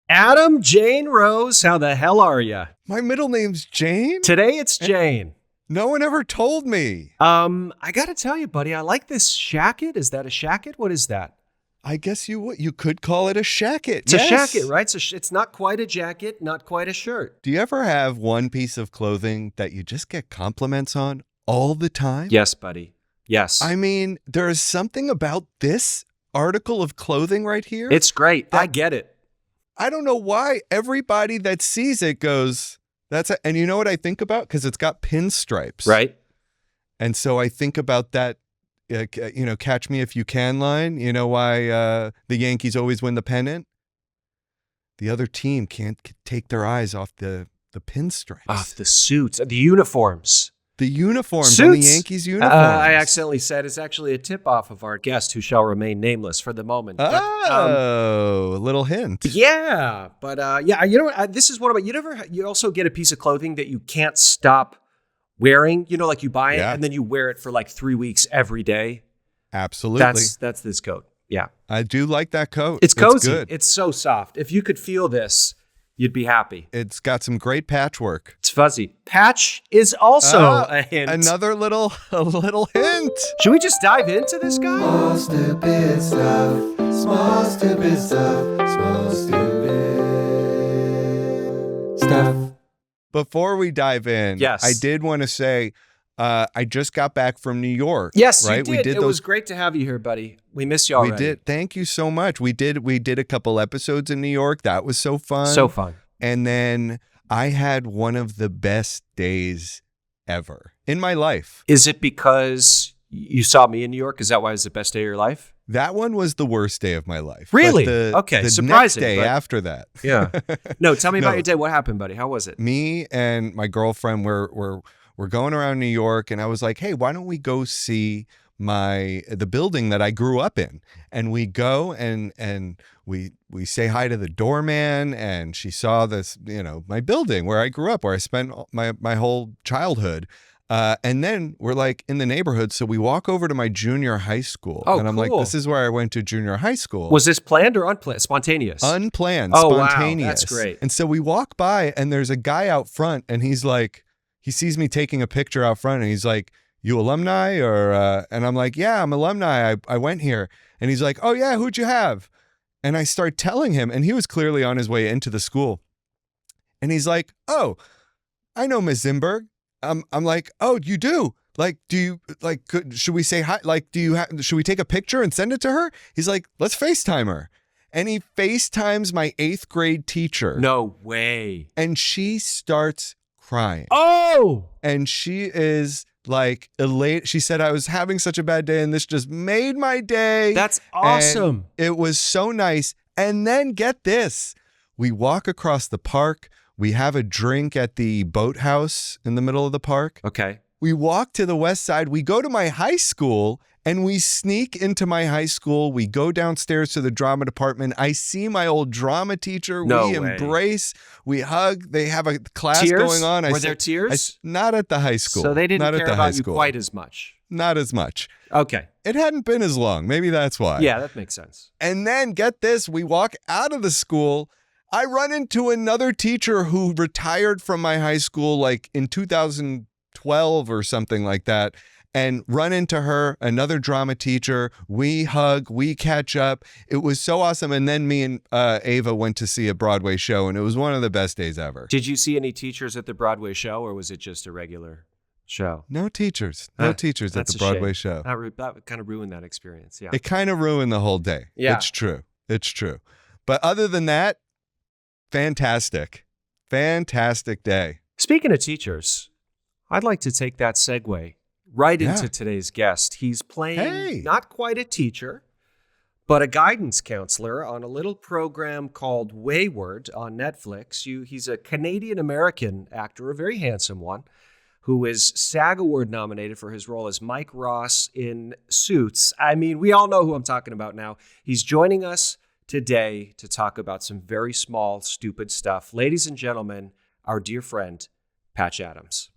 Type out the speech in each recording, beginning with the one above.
Adam, Jane, Rose, how the hell are you? My middle name's Jane? Today it's Jane. No one ever told me. I gotta tell you, buddy, I like this shacket. Is that a shacket? What is that? I guess you could call it a shacket. It's a shacket, right? It's not quite a jacket, not quite a shirt. Do you ever have one piece of clothing that you just get compliments on all the time? Yes, buddy. Yes. I mean, there is something about this article of clothing right here. It's great. I get it. I don't know why everybody that sees it goes, and you know what I think about? Because it's got pinstripes. Right. And so I think about that, catch me if you can line. You know why the Yankees always win the pennant? The other team can't take their eyes off the pinstripes. Off the suits, the uniforms. The uniforms Suits. on the Yankees uniforms. I accidentally said it's actually a tip-off of our guest who shall remain nameless for the moment. A little hint. Yeah, but you know what? This is one of my. You also get a piece of clothing that you can't stop wearing. You know, like you buy it and then you wear it for like 3 weeks every day. Absolutely. That's this coat. Yeah, I do like that coat. It's cozy. Good. It's so soft. If you could feel this, you'd be happy. It's got some great patchwork. It's fuzzy. Patch is also a hint. Another little hint. Should we just dive into this guy? Small stupid stuff. Small stupid stuff. Small stupid stuff. Before we dive in, yes. I did want to say I just got back from New York. Yes, right? you did. We did it was great to have you here, buddy. We miss you already. We did. Thank you so much. We did a couple episodes in New York. That was so fun. So fun. And then I had one of the best days ever in my life. Is it because you saw me in New York? Is that why it was the best day of your life? That one was the worst day of my life. Really? Okay. The surprising. Next day after that. Yeah. No, tell me about your day. What happened, buddy? How was it? Me and my girlfriend were going around New York, and I was like, hey, why don't we go see the building that I grew up in? And we go and we say hi to the doorman, and she saw this, my building where I grew up, where I spent my whole childhood. And then we're like in the neighborhood. So we walk over to my junior high school. Oh, and I'm cool. like, this is where I went to junior high school. Was this planned or unplanned? Spontaneous? Unplanned. Oh, spontaneous. wow. That's great. And so we walk by, and there's a guy out front, and he's like, he sees me taking a picture out front, and he's like, you alumni? And I'm like, yeah, I'm alumni. I went here. And he's like, oh yeah, who'd you have? And I start telling him, and he was clearly on his way into the school. And he's like, oh, I know Ms. Zimberg. I'm like, oh, you do? Like, do you, like, should we say hi? Like, should we take a picture and send it to her? He's like, let's FaceTime her. And he FaceTimes my 8th grade teacher. No way. And she starts crying. Oh! And she is like elated. She said, I was having such a bad day, and this just made my day. That's awesome. And it was so nice. And then get this. We walk across the park. We have a drink at the boathouse in the middle of the park. Okay. We walk to the west side. We go to my high school, and we sneak into my high school. We go downstairs to the drama department. I see my old drama teacher. No we way. Embrace. We hug. They have a class Tears? going on. Were there tears? Not at the high school. So they didn't Not care at the about high you school. quite as much. Not as much. Okay. It hadn't been as long. Maybe that's why. Yeah, that makes sense. And then get this. We walk out of the school. I run into another teacher who retired from my high school like in 2012 or something like that, and run into her, another drama teacher. We hug, we catch up. It was so awesome. And then me and Ava went to see a Broadway show, and it was one of the best days ever. Did you see any teachers at the Broadway show, or was it just a regular show? No teachers. No teachers at the Broadway show. That kind of ruined that experience. Yeah. It kind of ruined the whole day. Yeah. It's true. It's true. But other than that, fantastic day. Speaking of teachers, I'd like to take that segue right into today's guest. He's playing not quite a teacher, but a guidance counselor on a little program called Wayward on Netflix. He's a Canadian-American actor, a very handsome one, who is SAG Award nominated for his role as Mike Ross in Suits. I mean, we all know who I'm talking about now. He's joining us today to talk about some very small, stupid stuff. Ladies and gentlemen, our dear friend, Patch Adams.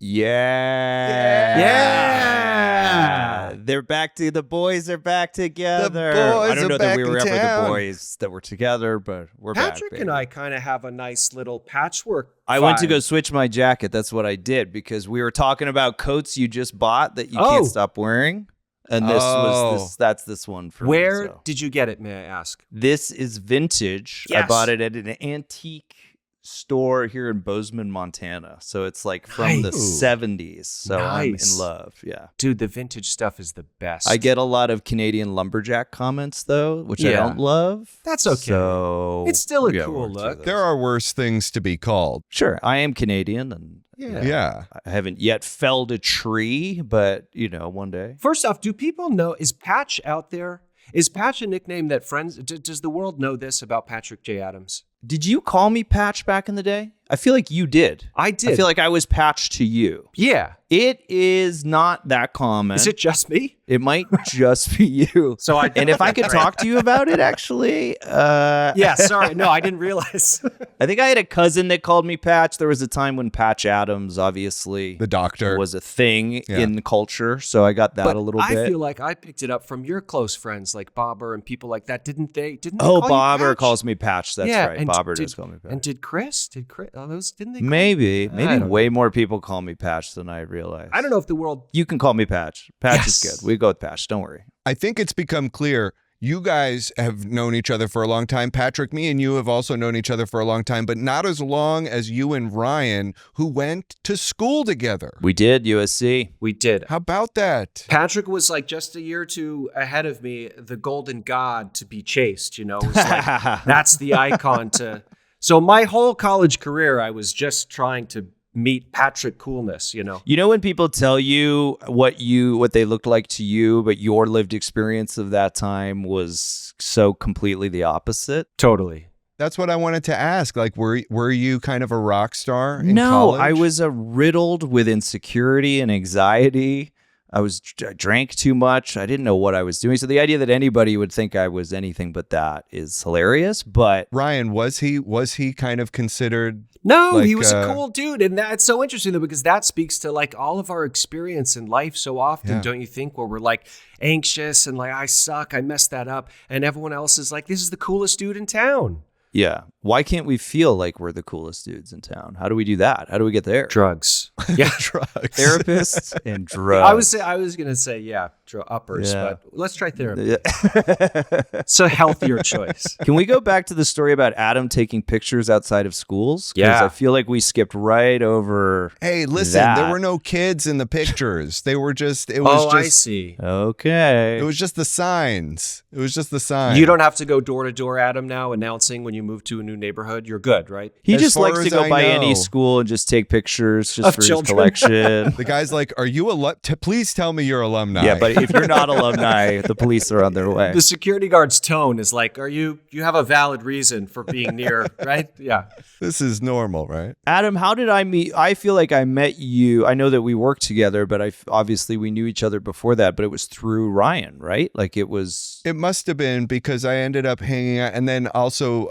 Yeah. They're back to the boys are back together. boys I don't are know that we back were in ever town. the boys that were together, but we're Patrick back. and I kind of have a nice little patchwork. I went to vibe. go switch my jacket. That's what I did because we were talking about coats you just bought that you Oh. can't stop wearing. And that's this one for Where me. So. did you get it, may I ask? This is vintage. Yes. I bought it at an antique store here in Bozeman, Montana. So it's like from the Nice. 70s. So I'm Nice. in love. Yeah. Dude, the vintage stuff is the best. I get a lot of Canadian lumberjack comments though, which I Yeah. don't love. That's okay. So It's still a we gotta cool work through look. those. There are worse things to be called. Sure, I am Canadian and Yeah. I haven't yet felled a tree, but one day. First off, do people know, is Patch out there? Is Patch a nickname that friends, does the world know this about Patrick J. Adams? Did you call me Patch back in the day? I feel like you did. I did. I feel like I was Patch to you. Yeah. It is not that common. Is it just me? It might just be you. And if I could talk to you about it, actually. Yeah, sorry. No, I didn't realize. I think I had a cousin that called me Patch. There was a time when Patch Adams, obviously, The doctor. was a thing in the culture. So I got that But a little I bit. feel like I picked it up from your close friends like Bobber and people like that. Didn't they Oh, call you Bobber Patch? calls me Patch. That's Yeah, right. and Bobber did- does call me Patch. And did Chris? Oh, those didn't they? Maybe don't way more people call me Patch than I realize. I don't know if the world. You can call me Patch. Patch is Yes. good. We go with Patch. Don't worry. I think it's become clear you guys have known each other for a long time. Patrick, me and you have also known each other for a long time, but not as long as you and Ryan, who went to school together. We did USC. We did. How about that? Patrick was like just a year or two ahead of me, the golden god to be chased. It was like that's the icon to. So my whole college career, I was just trying to meet Patrick Coolness. You know when people tell you what they looked like to you, but your lived experience of that time was so completely the opposite? Totally. That's what I wanted to ask. Like, were you kind of a rock star in No, college? I was riddled with insecurity and anxiety. I drank too much. I didn't know what I was doing. So the idea that anybody would think I was anything but that is hilarious. But Ryan, was he kind of considered? No, Like, he was a cool dude. And that's so interesting, though, because that speaks to like all of our experience in life so often, Yeah. don't you think? Where we're like anxious and like, I suck, I messed that up. And everyone else is like, this is the coolest dude in town. yeah, why can't we feel like we're the coolest dudes in town? How do we do that? How do we get there? Drugs. Yeah. Drugs. Therapists and drugs. I was going to say, yeah, uppers, Yeah. but let's try therapy. Yeah. It's a healthier choice. Can we go back to the story about Adam taking pictures outside of schools? 'Cause Yeah. I feel like we skipped right over. Hey, listen, that. there were no kids in the pictures. They were just. It was I just. see. Okay. It was just the signs. It was just the signs. You don't have to go door to door, Adam, now announcing when you move to a new neighborhood. You're good, right? He As just far likes to as go I by know. any school and just take pictures just Of for his children. collection. The guy's like, "Are you please tell me you're alumni." Yeah, but if you're not alumni, the police are on their way. The security guard's tone is like, you have a valid reason for being near, right? Yeah. this is normal, right? Adam, how did I meet? I feel like I met you. I know that we worked together, but obviously we knew each other before that, but it was through Ryan, right? Like it was. It must have been because I ended up hanging out, and then also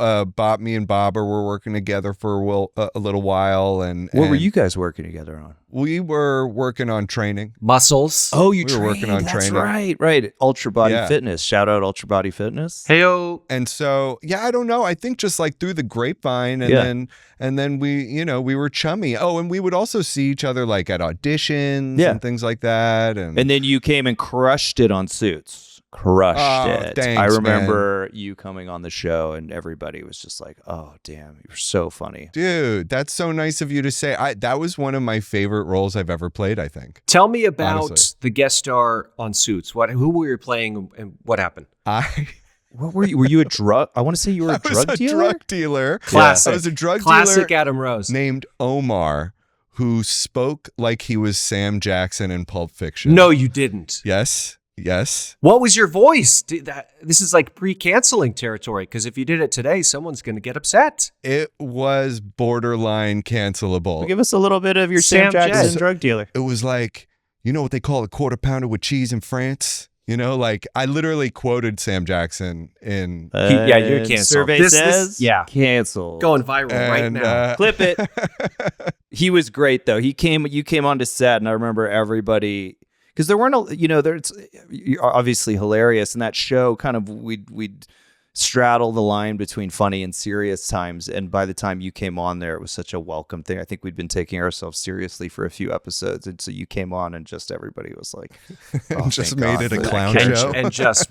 me and Bobber were working together for a little while, and What were and you guys working together on? We were working on training. Muscles. Oh, you We were working on That's training. right. Ultra Body Yeah. Fitness. Shout out Ultra Body Fitness. Heyo. And so, yeah, I don't know. I think just like through the grapevine, and Yeah. then we were chummy. Oh, and we would also see each other like at auditions Yeah. and things like that. And And then you came and crushed it on Suits. Crushed Oh, it. thanks, I remember you coming on the show and everybody was just like, oh, damn, you're so funny. dude, that's so nice of you to say. That was one of my favorite roles I've ever played, I think. Tell me about Honestly. the guest star on Suits. Who were you playing and what happened? What were you? Were you a drug? I want to say you were a I was drug a dealer. drug dealer. Classic. I was a drug Classic dealer Adam Rose. named Omar who spoke like he was Sam Jackson in Pulp Fiction. No, you didn't. Yes. What was your voice? This is like pre-canceling territory, because if you did it today, someone's going to get upset. It was borderline cancelable. Give us a little bit of your Sam Sam Jackson Jackson. drug dealer. It was like, you know what they call a quarter pounder with cheese in France? You know, like I literally quoted Sam Jackson in Yeah, you're canceled. Survey This- says, yeah. cancel. Going viral right and, now. Clip it. He was great though. You came onto set, and I remember everybody, because there weren't, you're obviously hilarious, and that show kind of we'd straddle the line between funny and serious times. And by the time you came on there, it was such a welcome thing. I think we'd been taking ourselves seriously for a few episodes, and so you came on, and just everybody was like, oh, just made it a clown show, and just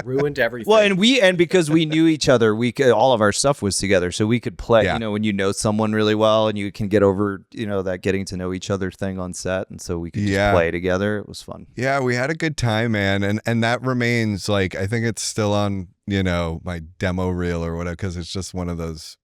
ruined everything. Well, and because we knew each other, all of our stuff was together, so we could play. Yeah. When you know someone really well, and you can get over that getting to know each other thing on set, and so we could just play together. It was fun. Yeah, we had a good time, man, and that remains, like, I think it's still on my demo reel or whatever, because it's just one of those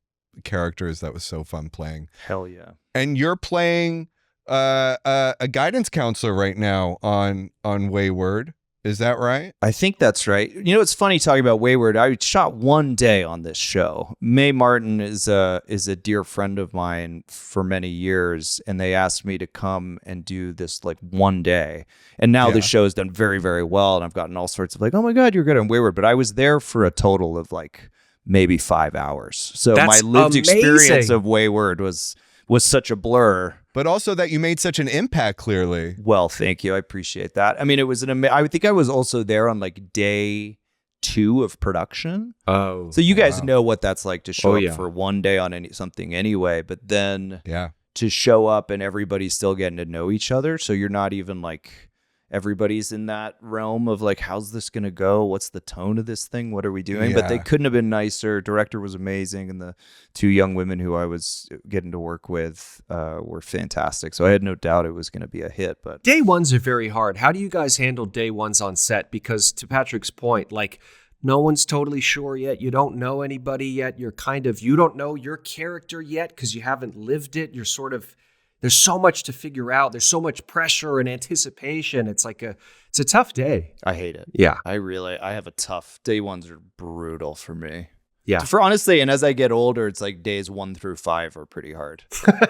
characters that was so fun playing. Hell yeah. And you're playing a guidance counselor right now on Wayward. Is that right? I think that's right. It's funny talking about Wayward. I shot one day on this show. Mae Martin is a dear friend of mine for many years, and they asked me to come and do this like one day. And now the show has done very, very well, and I've gotten all sorts of like, oh my God, you're good on Wayward. But I was there for a total of like maybe 5 hours. So That's my lived amazing. experience of Wayward was such a blur. But also that you made such an impact, clearly. Well, thank you. I appreciate that. I mean, it was I think I was also there on like day 2 of production. Oh, so you guys know what that's like to show yeah. up for one day on something anyway, but then Yeah. to show up and everybody's still getting to know each other. So you're not even like, everybody's in that realm of like, how's this going to go? What's the tone of this thing? What are we doing? But they couldn't have been nicer. Director was amazing. And the 2 young women who I was getting to work with were fantastic. So I had no doubt it was going to be a hit. But day ones are very hard. How do you guys handle day ones on set? Because to Patrick's point, like, no one's totally sure yet. You don't know anybody yet. You don't know your character yet because you haven't lived it. You're sort of, there's so much to figure out. There's so much pressure and anticipation. It's like it's a tough day. I hate it. Yeah. I have a tough, day ones are brutal for me. Yeah. For honestly, and as I get older, it's like days 1 through 5 are pretty hard.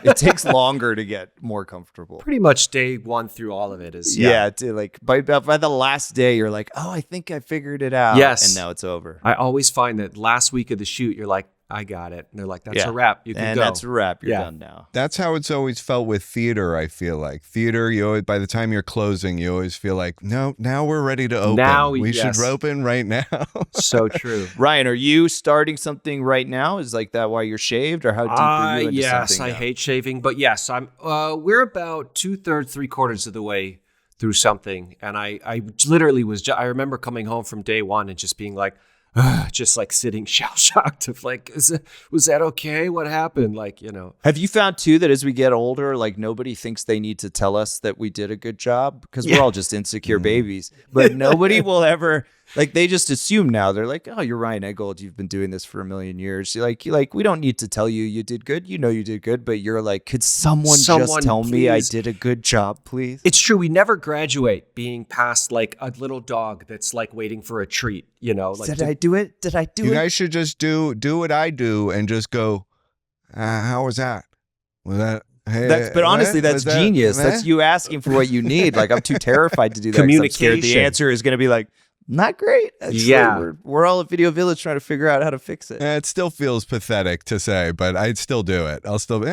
It takes longer to get more comfortable. Pretty much day 1 through all of it is. Yeah, like by the last day, you're like, oh, I think I figured it out. Yes. And now it's over. I always find that last week of the shoot, you're like, I got it. And they're like, that's a wrap. You can go. That's a wrap. You're done now. That's how it's always felt with theater, I feel like. Theater, you always, by the time you're closing, you always feel like, no, now we're ready to open. Now, we should open right now. So true. Ryan, are you starting something right now? Is like that why you're shaved, or how deep are you into yes, something I now? hate shaving. But yes, we're about 2/3, 3/4 of the way through something. And I literally I remember coming home from day 1 and just being like, just like sitting shell-shocked of like, was that okay? What happened? Like, Have you found too that as we get older, like nobody thinks they need to tell us that we did a good job because we're all just insecure babies, but nobody will ever, like, they just assume now. They're like, oh, you're Ryan Eggold. You've been doing this for a million years. You're like, we don't need to tell you did good. You did good, but you're like, could someone just tell me I did a good job, please? It's true. We never graduate being past like a little dog that's like waiting for a treat, Like, did I do it? Did I do it? You guys should just do what I do and just go, how was that? Was that... Hey, but honestly, that's genius. That's you asking for what you need. Like, I'm too terrified to do that. 'Cause I'm scared the answer is going to be like, not great. Actually, yeah. We're all at Video Village trying to figure out how to fix it. It still feels pathetic to say, but I'd still do it. I'll still, was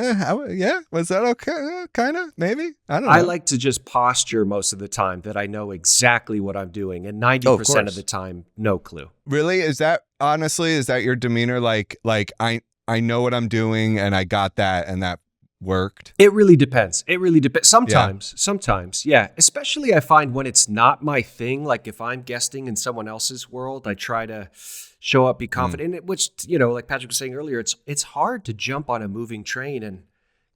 that okay? Kind of, maybe? I don't know. I like to just posture most of the time that I know exactly what I'm doing. And 90% of the time, no clue. Really? Is that your demeanor? Like I know what I'm doing and I got that and that worked? It really depends. Sometimes, yeah. Especially I find when it's not my thing, like if I'm guesting in someone else's world, I try to show up, be confident, which, like Patrick was saying earlier, it's hard to jump on a moving train and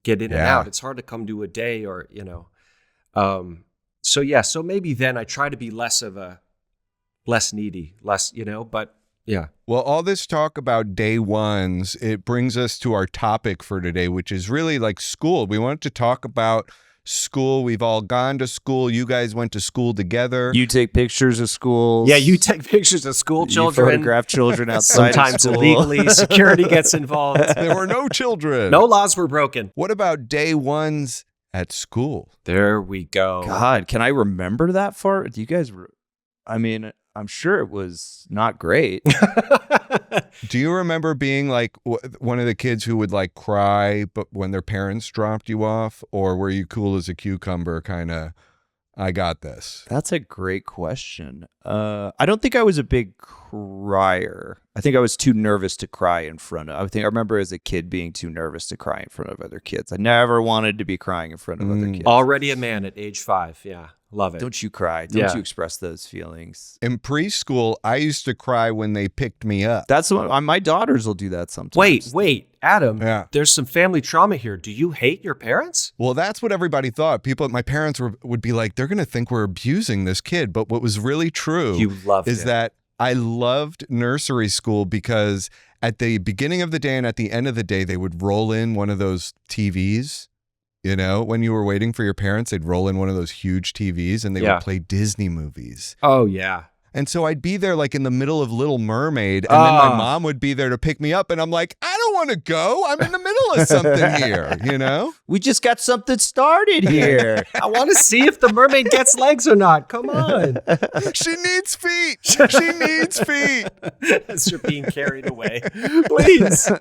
get in and out. It's hard to come to a day or, so maybe then I try to be less needy, but yeah. Well, all this talk about day ones, it brings us to our topic for today, which is really like school. We wanted to talk about school. We've all gone to school. You guys went to school together. You take pictures of schools. Yeah, you take pictures of school children. You photograph children outside Sometimes of school. illegally. Security gets involved. There were no children. No laws were broken. What about day ones at school? There we go. God, can I remember that far? Do you guys... I'm sure it was not great. Do you remember being like one of the kids who would like cry but when their parents dropped you off? Or were you cool as a cucumber kind of, I got this? That's a great question. I don't think I was a big crier. I think I was too nervous to cry in front of. I remember as a kid being too nervous to cry in front of other kids. I never wanted to be crying in front of other kids. Already a man at age 5. Yeah. Love it. Don't you cry. Don't you express those feelings. In preschool, I used to cry when they picked me up. That's what my daughters will do that sometimes. Wait, Adam. Yeah. There's some family trauma here. Do you hate your parents? Well, that's what everybody thought. My parents would be like, they're going to think we're abusing this kid. But what was really true is that I loved nursery school because at the beginning of the day and at the end of the day, they would roll in one of those TVs. You know, when you were waiting for your parents, they'd roll in one of those huge TVs and they would play Disney movies. Oh, yeah. And so I'd be there like in the middle of Little Mermaid, and then my mom would be there to pick me up. And I'm like, I don't want to go. I'm in the middle of something here, you know? We just got something started here. I want to see if the mermaid gets legs or not. Come on. She needs feet. She needs feet. As you're being carried away. Please.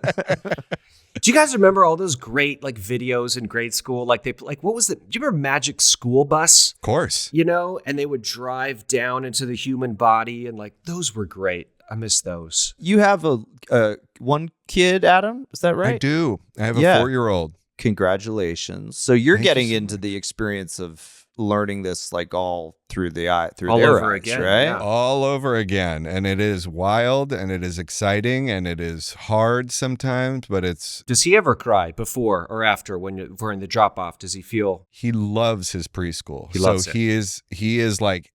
Do you guys remember all those great like videos in grade school? Like what was it? Do you remember Magic School Bus? Of course. You know, and they would drive down into the human body, and like those were great. I miss those. You have a one kid, Adam? Is that right? I do. I have a 4-year-old. Congratulations. So you're getting so into the experience of learning this like all through their eyes, again, right? Yeah. All over again. And it is wild and it is exciting and it is hard sometimes, but it's... Does he ever cry before or after when you're in the drop off? Does he feel... He loves his preschool. He loves it. He is like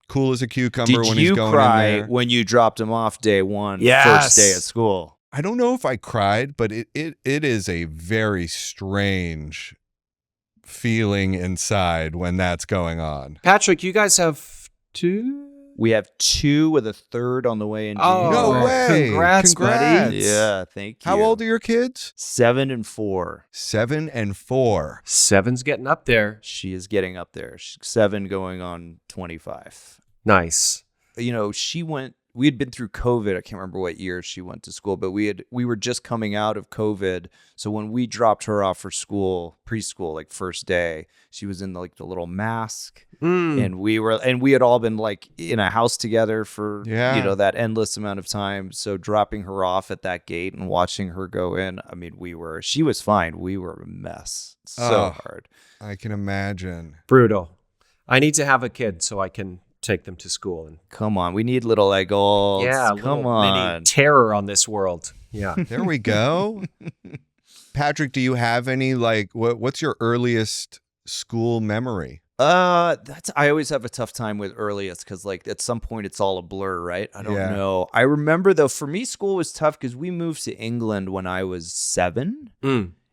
cool as a cucumber Did when he's going you cry in there. when you dropped him off day one, Yes. first day at school? I don't know if I cried, but it is a very strange feeling inside when that's going on. Patrick, you guys have 2? We have 2 with a 3rd on the way in. Oh, No way. Congrats, buddy. Yeah, thank you. How old are your kids? 7 and 4. 7 and 4. 7's getting up there. She is getting up there. 7 going on 25. Nice. You know, we had been through COVID. I can't remember what year she went to school, but we were just coming out of COVID. So when we dropped her off for school, preschool, like first day, she was in the little mask, and we had all been like in a house together for that endless amount of time. So dropping her off at that gate and watching her go in, I mean, she was fine. We were a mess. So hard. I can imagine. Brutal. I need to have a kid so I can take them to school. And come on, we need little Eggolds. Yeah, come on. Mini terror on this world. Yeah. There we go. Patrick, do you have any what's your earliest school memory? I always have a tough time with earliest because like at some point it's all a blur, right? I don't know. I remember though, for me, school was tough because we moved to England when I was 7.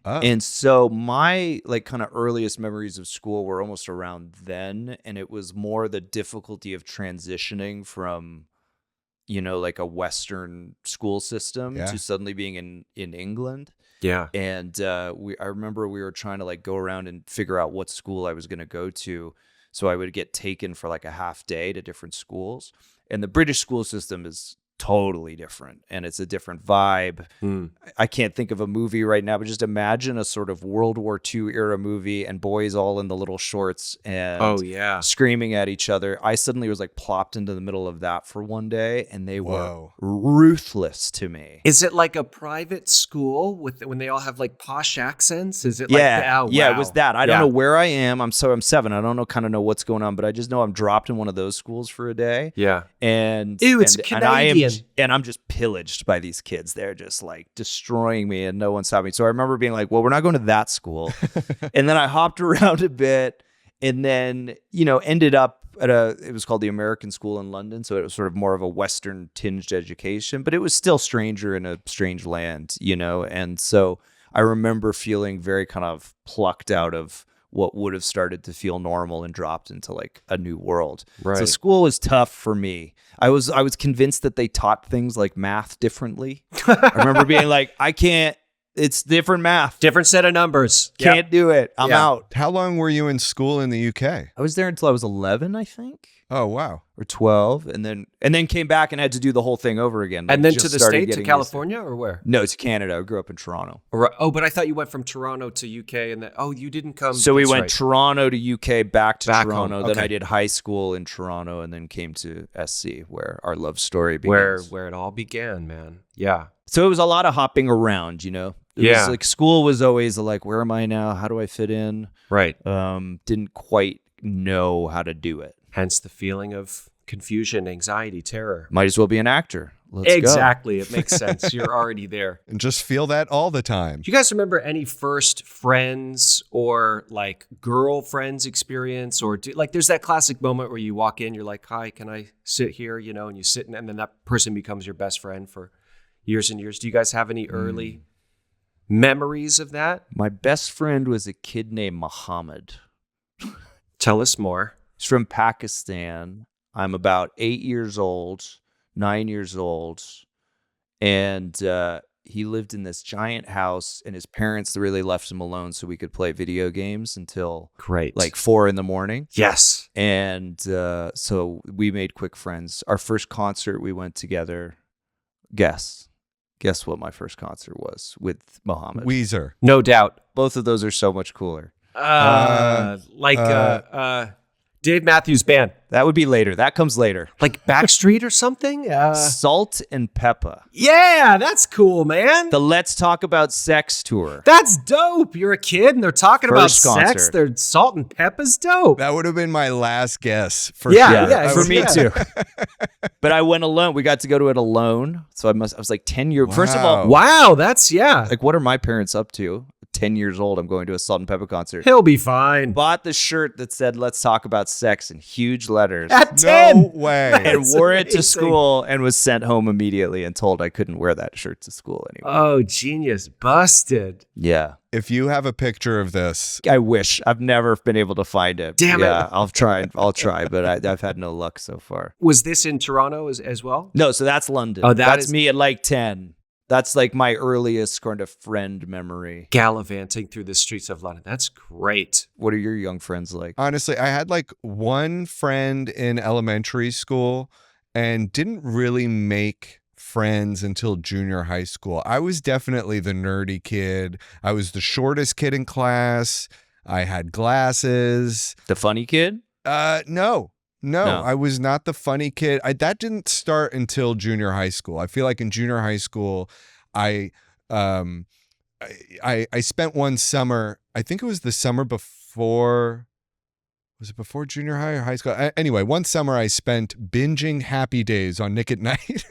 Oh. And so my like kind of earliest memories of school were almost around then. And it was more the difficulty of transitioning from, like a Western school system to suddenly being in England. Yeah. And I remember we were trying to like go around and figure out what school I was going to go to. So I would get taken for like a half day to different schools. And the British school system is totally different and it's a different vibe. I can't think of a movie right now, but just imagine a sort of World War II era movie and boys all in the little shorts and screaming at each other. I suddenly was like plopped into the middle of that for one day and they were ruthless to me. Is it like a private school when they all have like posh accents? Is it like that? It was that. I don't know where I am. I'm 7. I don't know what's going on, but I just know I'm dropped in one of those schools for a day. Yeah. And it's Canadian. And I'm just pillaged by these kids. They're just like destroying me and no one's stopping me. So I remember being like, well, we're not going to that school. And then I hopped around a bit and then, ended up it was called the American School in London. So it was sort of more of a Western tinged education, but it was still stranger in a strange land, And so I remember feeling very kind of plucked out of what would have started to feel normal and dropped into like a new world. Right. So school was tough for me. I was convinced that they taught things like math differently. I remember being like, I can't It's different math. Different set of numbers. Can't do it. I'm out. How long were you in school in the UK? I was there until I was 11, I think. Oh, wow. Or 12, and then came back and had to do the whole thing over again. And then to the States, to California, or where? No, to Canada. I grew up in Toronto. But I thought you went from Toronto to UK, and then you didn't come. So we went right. Toronto to UK, back to Toronto. Home. Then Okay. I did high school in Toronto, and then came to SC, where our love story begins. Where it all began, man. Yeah. So it was a lot of hopping around, It was like school was always like, where am I now? How do I fit in? Right. Didn't quite know how to do it. Hence the feeling of confusion, anxiety, terror. Might as well be an actor. Let's go. Exactly. It makes sense. You're already there. And just feel that all the time. Do you guys remember any first friends or like girlfriends experience? Or there's that classic moment where you walk in, you're like, hi, can I sit here? And you sit and then that person becomes your best friend for years and years. Do you guys have any early memories of that? My best friend was a kid named Muhammad. Tell us more. He's from Pakistan. I'm about 9 years old, and he lived in this giant house, and his parents really left him alone so we could play video games until like 4 a.m. Yes. And so we made quick friends. Our first concert we went together. Guess what my first concert was with Muhammad. Weezer. No doubt. Both of those are so much cooler. Dave Matthews Band. That would be later. That comes later. Like Backstreet or something? Salt and Peppa. Yeah, that's cool, man. The Let's Talk About Sex tour. That's dope. You're a kid and they're talking about First sex. concert. They're Salt and Peppa's dope. That would have been my last guess for Yeah, sure. For me too. But I went alone. We got to go to it alone. So I was like 10 years. First of all, Wow, that's, yeah. like what are my parents up to? 10 years old, I'm going to a Salt and Peppa concert. He'll be fine. Bought the shirt that said "Let's Talk About Sex" in huge letters. At 10. No way. And That's wore it to amazing. school and was sent home immediately and told I couldn't wear that shirt to school anymore. Oh, genius. Busted. Yeah. If you have a picture of this, I wish. I've never been able to find it. Damn it. Yeah, I'll try, but I've had no luck so far. Was this in Toronto as well? No, so that's London. Oh, that's is- me at like 10. That's like my earliest kind of friend memory. Gallivanting through the streets of London. That's great. What are your young friends like? honestly, I had like one friend in elementary school and didn't really make friends until junior high school. I was definitely the nerdy kid. I was the shortest kid in class. I had glasses. The funny kid? No, I was not the funny kid. That didn't start until junior high school. I feel like in junior high school, I spent one summer. I think it was the summer before. Was it before junior high or high school? Anyway, one summer I spent binging Happy Days on Nick at Night.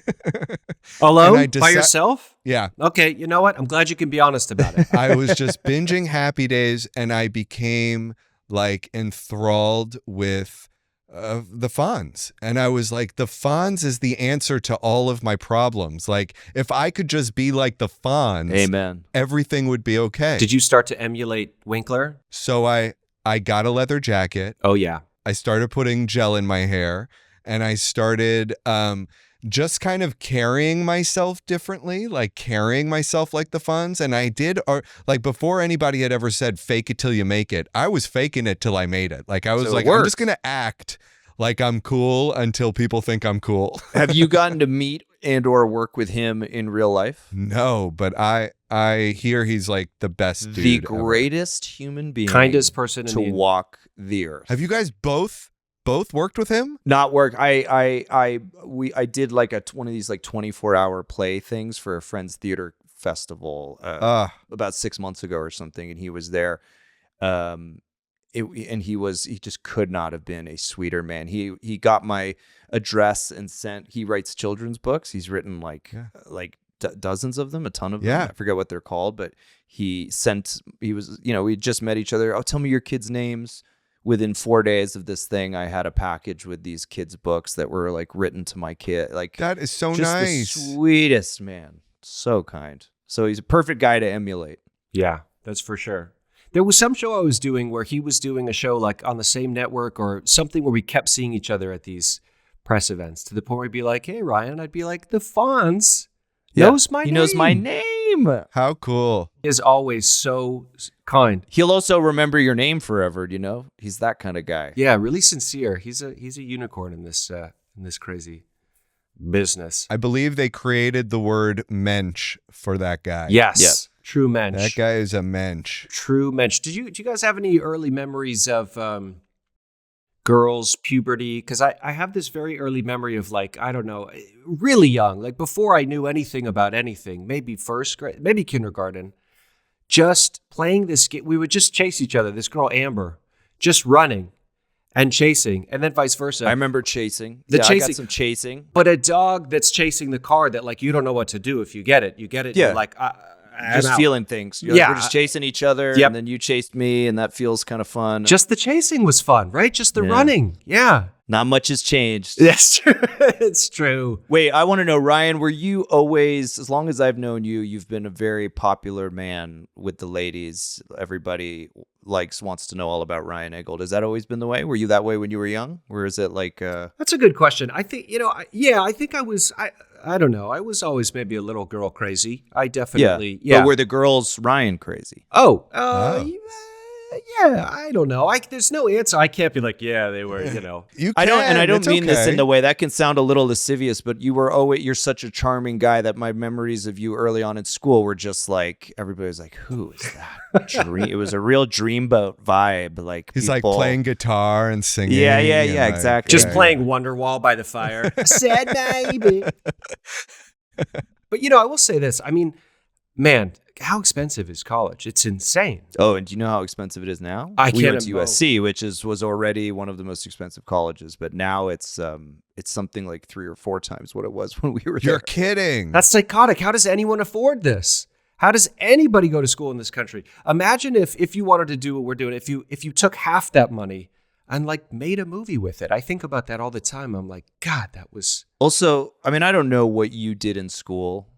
Alone? And I By yourself? Yeah. Okay, you know what? I'm glad you can be honest about it. I was just binging Happy Days, and I became like enthralled with the Fonz. And I was like, the Fonz is the answer to all of my problems. Like, if I could just be like the Fonz, Amen. everything would be okay. Did you start to emulate Winkler? So I got a leather jacket. Oh, yeah. I started putting gel in my hair, and I started just kind of carrying myself differently, like carrying myself like the Fonz. And I did, like before anybody had ever said fake it till you make it, I was faking it till I made it. Like I was So it like, I'm worked. just going to act like I'm cool until people think I'm cool. Have you gotten to meet and or work with him in real life? No, but I hear he's like the best dude The ever. greatest human being Kindest person in to the walk the earth. Have you guys both worked with him? Not work. I did like one of these like 24-hour play things for a friend's theater festival about 6 months ago or something, and he was there. He just could not have been a sweeter man. He got my address and he writes children's books. He's written dozens of them, a ton of them. Yeah. I forget what they're called, but we just met each other. Oh, tell me your kids' names. Within 4 days of this thing, I had a package with these kids' books that were like written to my kid. Like That is so just nice. the sweetest man. So kind. So he's a perfect guy to emulate. Yeah, that's for sure. There was some show I was doing where he was doing a show like on the same network or something where we kept seeing each other at these press events to the point where he'd be like, hey, Ryan, I'd be like, the Fonz knows my name. He knows my name. name. How cool. He is always so kind. He'll also remember your name forever. He's that kind of guy. Yeah, really sincere. He's a unicorn in this crazy business. I believe they created the word mensch for that guy. Yes. Yep. True mensch. That guy is a mensch. True mensch. Do you guys have any early memories of girls' puberty? Because I have this very early memory of, like, I don't know, really young, like before I knew anything about anything, maybe first grade, maybe kindergarten, just playing this game. We would just chase each other. This girl, Amber, just running and chasing, and then vice versa. I remember chasing. I got some chasing. But a dog that's chasing the car that, like, you don't know what to do if you get it. You get it, Yeah. you're like, Just I'm out. feeling things. We're just chasing each other, Yep. and then you chased me, and that feels kind of fun. Just the chasing was fun, right? Just the running. Yeah. Not much has changed. That's true. It's true. Wait, I want to know, Ryan, were you always, as long as I've known you, you've been a very popular man with the ladies. Everybody wants to know all about Ryan Eggold. Has that always been the way? Were you that way when you were young? Or is it like... That's a good question. I think, I think I was, I don't know. I was always maybe a little girl crazy. I definitely, But were the girls Ryan crazy? Yeah, I don't know. There's no answer. I can't be like, yeah, they were, You I don't it's mean this okay. in the way that can sound a little lascivious, but you're such a charming guy that my memories of you early on in school were just like, everybody was like, who is that? It was a real dreamboat vibe. Like, He's people, like playing guitar and singing. Yeah, and, like, exactly. Just playing Wonderwall by the fire. Sad baby. But, I will say this. I mean, man, how expensive is college? It's insane. Oh, and do you know how expensive it is now? I we can't went to USC, which was already one of the most expensive colleges, but now it's something like 3 or 4 times what it was when we were there. You're kidding. That's psychotic. How does anyone afford this? How does anybody go to school in this country? Imagine if you wanted to do what we're doing, if you took half that money and like made a movie with it. I think about that all the time. I'm like, God, that was... Also, I mean, I don't know what you did in school,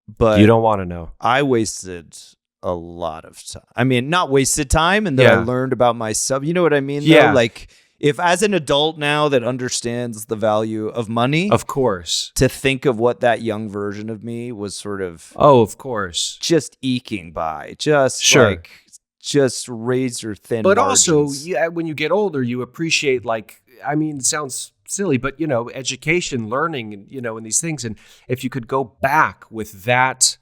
but You don't want to know. I wasted a lot of time. I mean, not wasted time, and then I learned about myself. You know what I mean? Yeah. Though? Like, if as an adult now that understands the value of money, Of course. to think of what that young version of me was sort of Oh, of course. just eking by, just Sure. just razor thin. But margins. also, when you get older, you appreciate, like, I mean, it sounds silly, but, education, learning, and, and these things. And if you could go back with that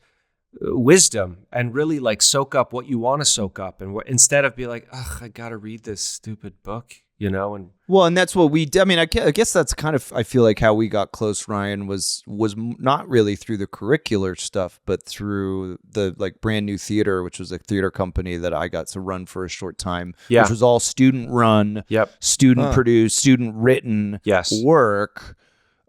wisdom and really like soak up what you want to soak up, and instead of be like, ugh, I got to read this stupid book, and Well, and that's what we did. I mean, I guess that's kind of, I feel like how we got close, Ryan, was not really through the curricular stuff, but through the like Brand New Theater, which was a theater company that I got to run for a short time, which was all student run, student produced, student written work.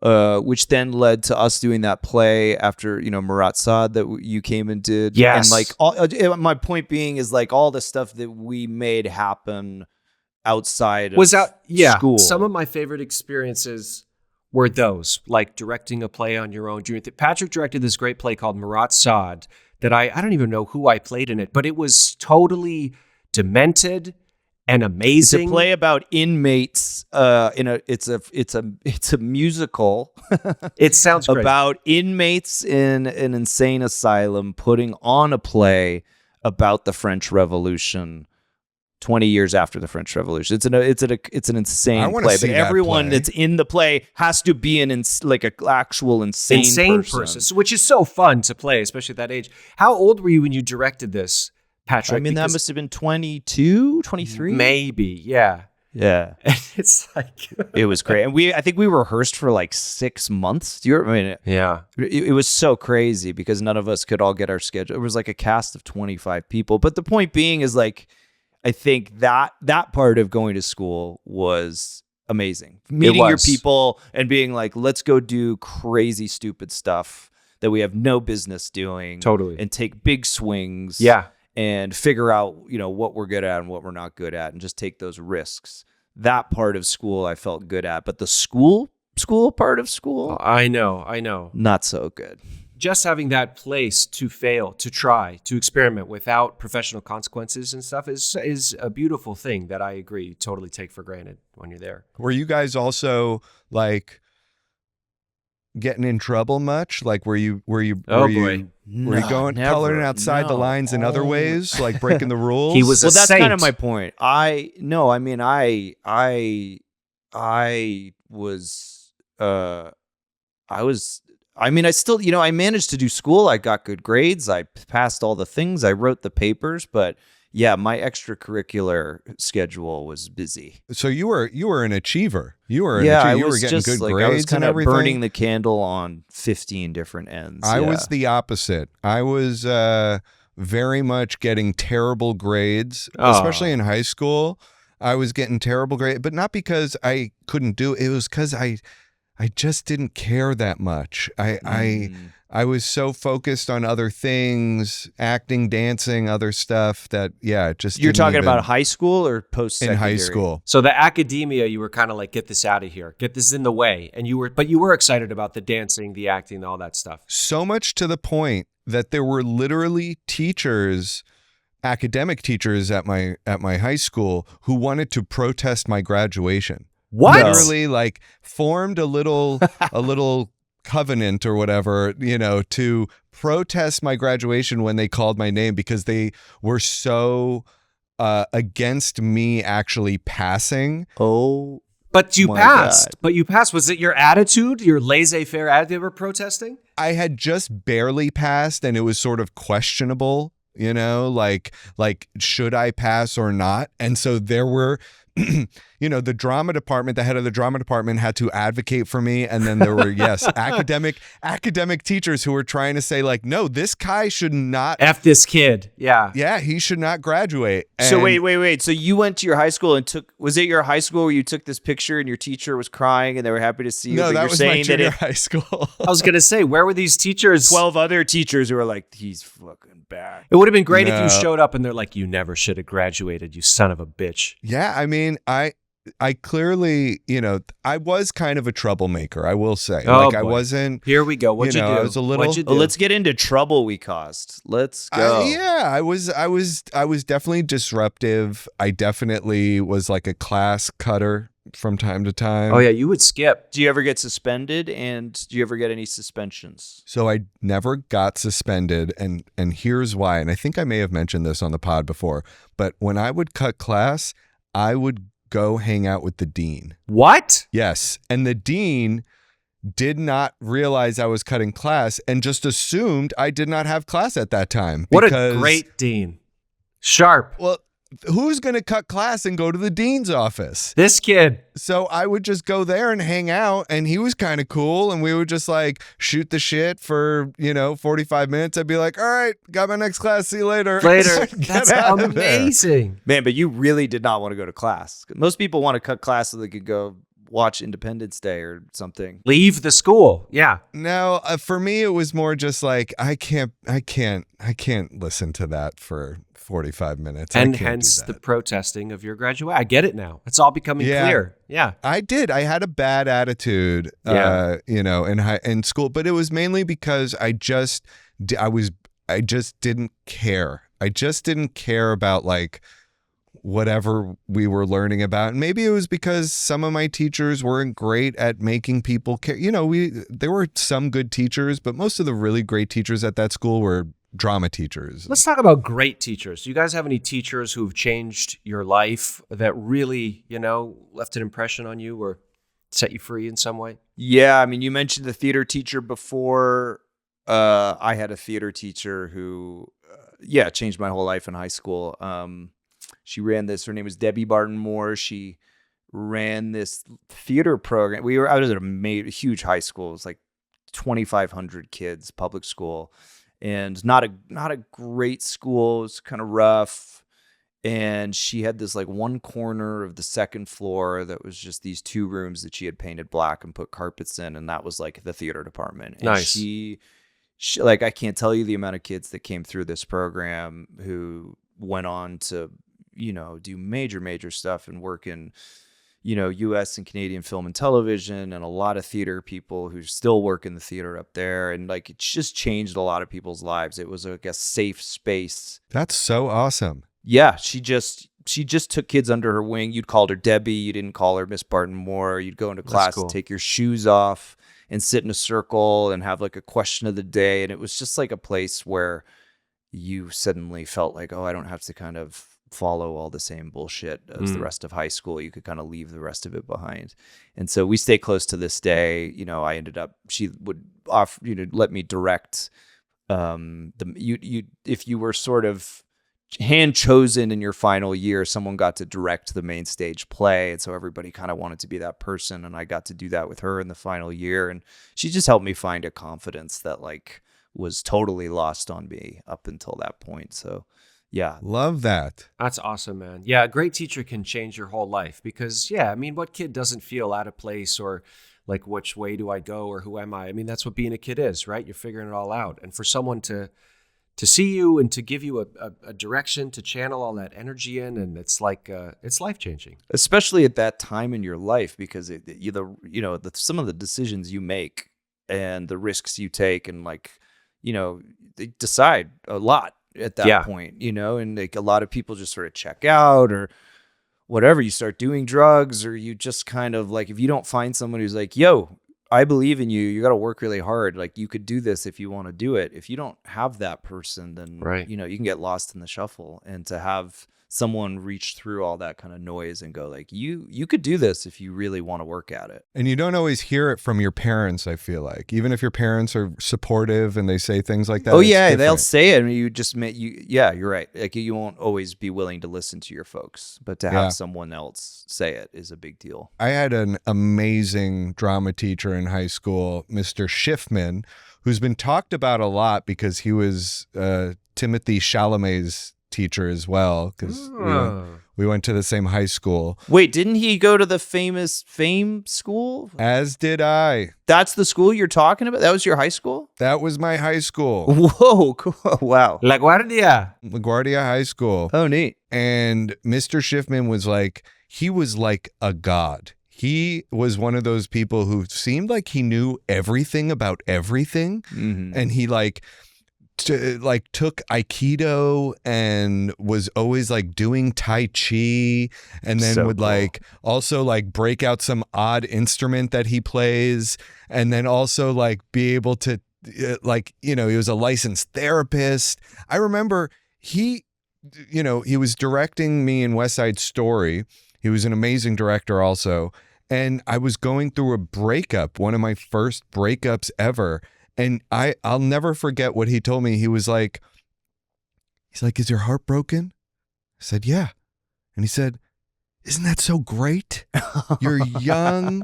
Which then led to us doing that play after, Murat Saad that you came and did. Yes. And like, my point being is like all the stuff that we made happen outside of school. Some of my favorite experiences were those, like directing a play on your own. Patrick directed this great play called Murat Saad that I don't even know who I played in it, but it was totally demented and amazing. It's a play about inmates. It's a musical. It sounds great. About inmates in an insane asylum putting on a play about the French Revolution. 20 years after the French Revolution. It's an insane play, but everyone that's in the play has to be an actual insane person, which is so fun to play, especially at that age. How old were you when you directed this, Patrick? I mean, that must have been 22, 23? Maybe, yeah. Yeah. It's like... It was great. And I think we rehearsed for like 6 months. Yeah. It was so crazy because none of us could all get our schedule. It was like a cast of 25 people. But the point being is like, I think that part of going to school was amazing. Meeting your people and being like, let's go do crazy, stupid stuff that we have no business doing. Totally. And take big swings. Yeah. And figure out, what we're good at and what we're not good at and just take those risks. That part of school I felt good at. But the school part of school? I know. Not so good. Just having that place to fail, to try, to experiment without professional consequences and stuff is a beautiful thing that I agree totally take for granted when you're there. Were you guys also like getting in trouble much? Like, were you boy. going coloring outside the lines in other ways, like breaking the rules? He was a that's saint. kind of my point. I managed to do school. I got good grades. I passed all the things. I wrote the papers, but yeah, my extracurricular schedule was busy. So you were an achiever. You were getting good grades. I was kind and of everything. burning the candle on 15 different ends. I was the opposite. I was very much getting terrible grades, especially in high school. I was getting terrible grades, but not because I couldn't do it. It was because I just didn't care that much. I was so focused on other things, acting, dancing, other stuff that, it just You're talking about high school or post-secondary? In high school. So the academia, you were kind of like, get this out of here. Get this in the way. And you were excited about the dancing, the acting, all that stuff. So much to the point that there were literally teachers, academic teachers at my high school who wanted to protest my graduation. What? Literally, like, formed a little covenant or whatever, to protest my graduation when they called my name because they were so against me actually passing. Oh, but you my passed. God. But you passed. Was it your attitude, your laissez-faire attitude they were protesting? I had just barely passed, and it was sort of questionable, like should I pass or not? And so there were the drama department, the head of the drama department had to advocate for me. And then there were, academic teachers who were trying to say, like, no, this guy should not. F this kid. Yeah. Yeah, he should not graduate. So wait. So you went to your high school and was it your high school where you took this picture and your teacher was crying and they were happy to see you? No, but that you're was saying my junior high school. I was going to say, where were these teachers? 12 other teachers who were like, he's fucking bad. It would have been great if you showed up and they're like, you never should have graduated, you son of a bitch. Yeah, I mean, I clearly, I was kind of a troublemaker, I will say. Oh, I boy. wasn't. Here we go. What'd you do? I was a little. What'd you do? Let's get into trouble we caused. Let's go. I was definitely disruptive. I definitely was like a class cutter from time to time. Oh yeah, you would skip. Do you ever get suspended, and do you ever get any suspensions? So I never got suspended, and here's why. And I think I may have mentioned this on the pod before, but when I would cut class, I would go hang out with the dean. What? Yes. And the dean did not realize I was cutting class and just assumed I did not have class at that time. What a great dean. Sharp. Well, who's going to cut class and go to the dean's office? This kid. So I would just go there and hang out, and he was kind of cool, and we would just like shoot the shit for 45 minutes. I'd be like, all right, got my next class, see you later. That's amazing. Man, but you really did not want to go to class. Most people want to cut class so they could go watch Independence Day or something. Leave the school. Yeah. No, for me it was more just like I can't listen to that for 45 minutes. And hence the protesting of your graduation. I get it now. It's all becoming clear. Yeah. I did. I had a bad attitude, in school, but it was mainly because I just didn't care. I just didn't care about like whatever we were learning about. And maybe it was because some of my teachers weren't great at making people care. There were some good teachers, but most of the really great teachers at that school were drama teachers. Let's talk about great teachers. Do you guys have any teachers who've changed your life that really, left an impression on you or set you free in some way? Yeah, I mean, you mentioned the theater teacher before. I had a theater teacher who, changed my whole life in high school. She ran this. Her name was Debbie Barton Moore. She ran this theater program. I was at a huge high school. It was like 2,500 kids, public school. And not a great school. It was kind of rough. And she had this like one corner of the second floor that was just these two rooms that she had painted black and put carpets in. And that was like the theater department. And nice. She like, I can't tell you the amount of kids that came through this program who went on to, do major stuff and work in, U.S. and Canadian film and television, and a lot of theater people who still work in the theater up there. And like, it just changed a lot of people's lives. It was like a safe space. That's so awesome. Yeah. She just took kids under her wing. You'd call her Debbie. You didn't call her Miss Barton Moore. You'd go into class and take your shoes off and sit in a circle and have like a question of the day. And it was just like a place where you suddenly felt like, oh, I don't have to kind of follow all the same bullshit as the rest of high school. You could kind of leave the rest of it behind. And so we stay close to this day. You know, she would offer, let me direct if you were sort of hand chosen in your final year, someone got to direct the main stage play. And so everybody kind of wanted to be that person. And I got to do that with her in the final year. And she just helped me find a confidence that like was totally lost on me up until that point. So yeah. Love that. That's awesome, man. Yeah, a great teacher can change your whole life because, yeah, I mean, what kid doesn't feel out of place or like, which way do I go or who am I? I mean, that's what being a kid is, right? You're figuring it all out. And for someone to see you and to give you a direction to channel all that energy in, and it's like, it's life-changing. Especially at that time in your life, because some of the decisions you make and the risks you take and like, they decide a lot at that point, and like a lot of people just sort of check out or whatever. You start doing drugs or you just kind of like, if you don't find someone who's like, yo, I believe in you, you got to work really hard. Like you could do this if you want to do it. If you don't have that person, then, you can get lost in the shuffle. And to have someone reach through all that kind of noise and go like, you could do this if you really want to work at it. And you don't always hear it from your parents, I feel like. Even if your parents are supportive and they say things like that. Oh yeah, they'll say it. I mean, you're right. Like you won't always be willing to listen to your folks, but to have someone else say it is a big deal. I had an amazing drama teacher in high school, Mr. Schiffman, who's been talked about a lot because he was Timothy Chalamet's teacher as well, because we went to the same high school. Wait, didn't he go to the famous Fame school? As did I. That's the school you're talking about? That was your high school? That was my high school. Whoa, cool. Wow. LaGuardia High School. Oh, neat. And Mr. Schiffman was like a god. He was one of those people who seemed like he knew everything about everything. Mm-hmm. And he took Aikido and was always like doing Tai Chi, and then would like also like break out some odd instrument that he plays, and then also like be able to he was a licensed therapist. I remember he was directing me in West Side Story. He was an amazing director also. And I was going through a breakup, one of my first breakups ever. And I'll never forget what he told me. He's like, is your heart broken? I said, yeah. And he said, isn't that so great? You're young.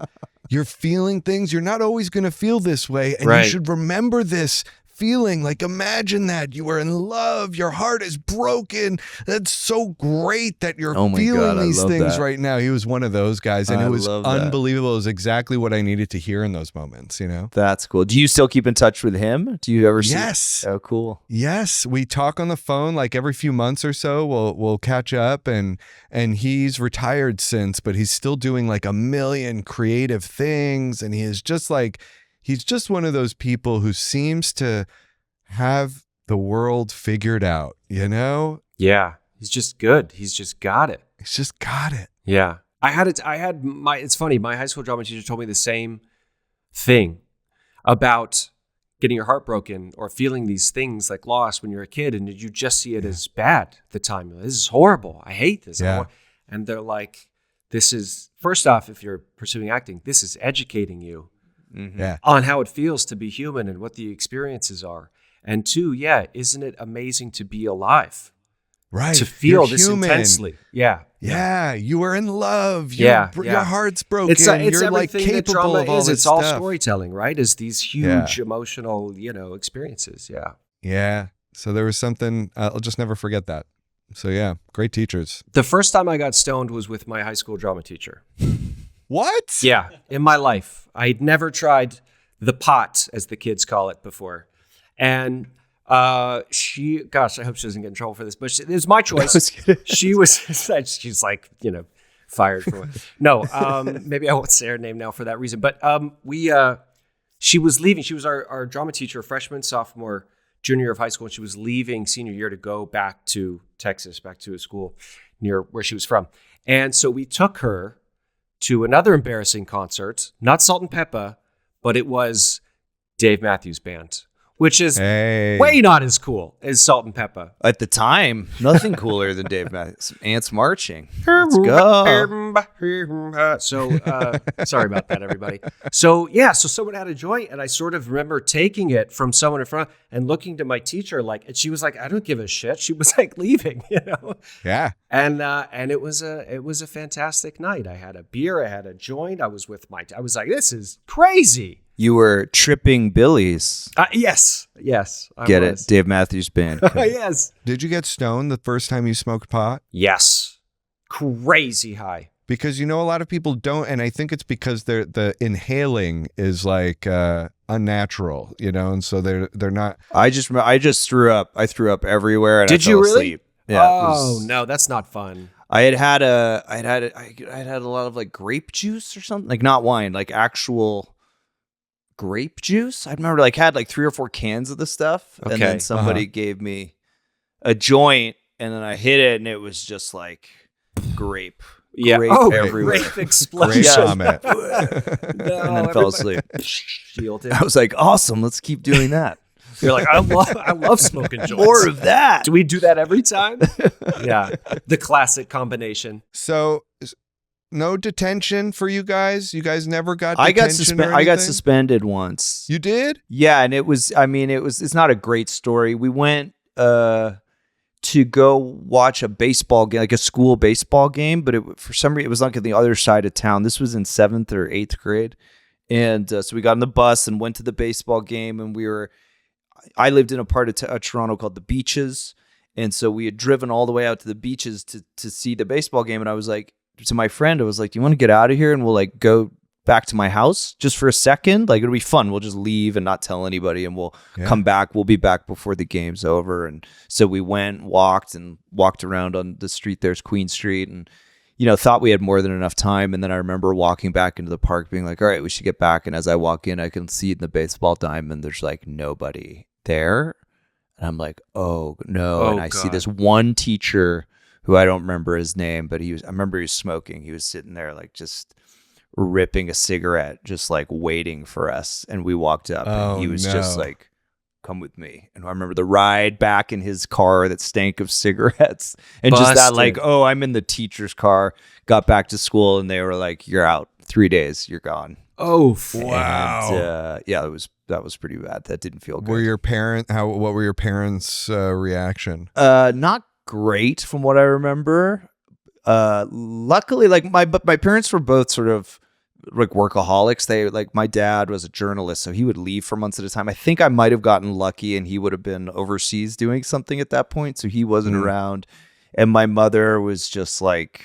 You're feeling things. You're not always going to feel this way. And you should remember this feeling. Like, imagine that you were in love. Your heart is broken. That's so great that you're feeling these things right now. He was one of those guys. And it was unbelievable. It was exactly what I needed to hear in those moments, That's cool. Do you still keep in touch with him? Do you ever see? Yes. Oh, cool. Yes. We talk on the phone like every few months or so. We'll catch up, and he's retired since, but he's still doing like a million creative things. And he is just like, he's just one of those people who seems to have the world figured out, Yeah. He's just good. He's just got it. He's just got it. Yeah. It's funny. My high school drama teacher told me the same thing about getting your heart broken or feeling these things like loss when you're a kid, and you just see it as bad at the time. This is horrible. I hate this. Yeah. And they're like, this is, first off, if you're pursuing acting, this is educating you. Mm-hmm. On how it feels to be human and what the experiences are. And two, isn't it amazing to be alive? Right. To feel You're this human. Intensely. Yeah. Yeah. You are in love. Your heart's broken. It's You're like everything that capable drama of all is. this It's all stuff. storytelling, right? Is these huge emotional, experiences. Yeah. Yeah. So there was something, I'll just never forget that. So yeah, great teachers. The first time I got stoned was with my high school drama teacher. What? Yeah, in my life. I'd never tried the pot, as the kids call it, before. And I hope she doesn't get in trouble for this, but it was my choice. She's like, fired for it. No, maybe I won't say her name now for that reason. But she was leaving. She was our drama teacher, freshman, sophomore, junior year of high school. And she was leaving senior year to go back to Texas, back to a school near where she was from. And so we took her to another embarrassing concert, not Salt and Pepper, but it was Dave Matthews Band, which is Hey. way not as cool as Salt and Pepper. At the time, nothing cooler than Dave Matthews. Ants marching. Let's go. So, sorry about that, everybody. So, yeah, so someone had a joint, and I sort of remember taking it from someone in front and looking to my teacher, like, and she was like, "I don't give a shit." She was like leaving, you know. Yeah. And it was a fantastic night. I had a beer, I had a joint. I was like, this is crazy. You were tripping Billies. Yes. I Get was. it? Dave Matthews Band. Yes. Did you get stoned the first time you smoked pot? Yes. Crazy high. Because a lot of people don't, and I think it's because the inhaling is like unnatural, and so they're not. I just threw up. I threw up everywhere, and Did I fell you really? asleep. Yeah. Oh no, that's not fun. I had a lot of like grape juice or something, like not wine, like actual grape juice. I remember had like 3 or 4 cans of the stuff, and then somebody gave me a joint, and then I hit it, and it was just like grape. Yeah. Grape everywhere. Grape explosion. Great comment. And then fell asleep. Shielded. I was like, awesome, let's keep doing that. You're like, I love smoking joints. More of that. Do we do that every time? Yeah. The classic combination. So, no detention for you guys? You guys never got detention I got suspended once. You did? Yeah, and it's not a great story. We went to go watch a baseball game, like a school baseball game, but for some reason it was like on the other side of town. This was in 7th or 8th grade. And so we got on the bus and went to the baseball game, and I lived in a part of Toronto called the Beaches. And so we had driven all the way out to the Beaches to see the baseball game. And I was like, to my friend, I was like, do you want to get out of here and we'll like go back to my house just for a second? Like, it'll be fun. We'll just leave and not tell anybody, and we'll come back. We'll be back before the game's over. And so we walked around on the street. There's Queen Street, and thought we had more than enough time. And then I remember walking back into the park being like, all right, we should get back. And as I walk in, I can see in the baseball diamond, there's like nobody there. And I'm like, oh no. And I see this one teacher who I don't remember his name, but I remember he was smoking. He was sitting there like just ripping a cigarette, just like waiting for us. And we walked up, and he was just like, come with me. And I remember the ride back in his car that stank of cigarettes, and just that like, oh, I'm in the teacher's car. Got back to school, and they were like, you're out 3 days, you're gone. Oh wow. And, yeah, that was pretty bad. That didn't feel good. What were your parents' reaction? Not great from what I remember. Luckily, like my parents were both sort of like workaholics. They my dad was a journalist, so he would leave for months at a time. I think I might have gotten lucky, and he would have been overseas doing something at that point, so he wasn't around. And my mother was just like,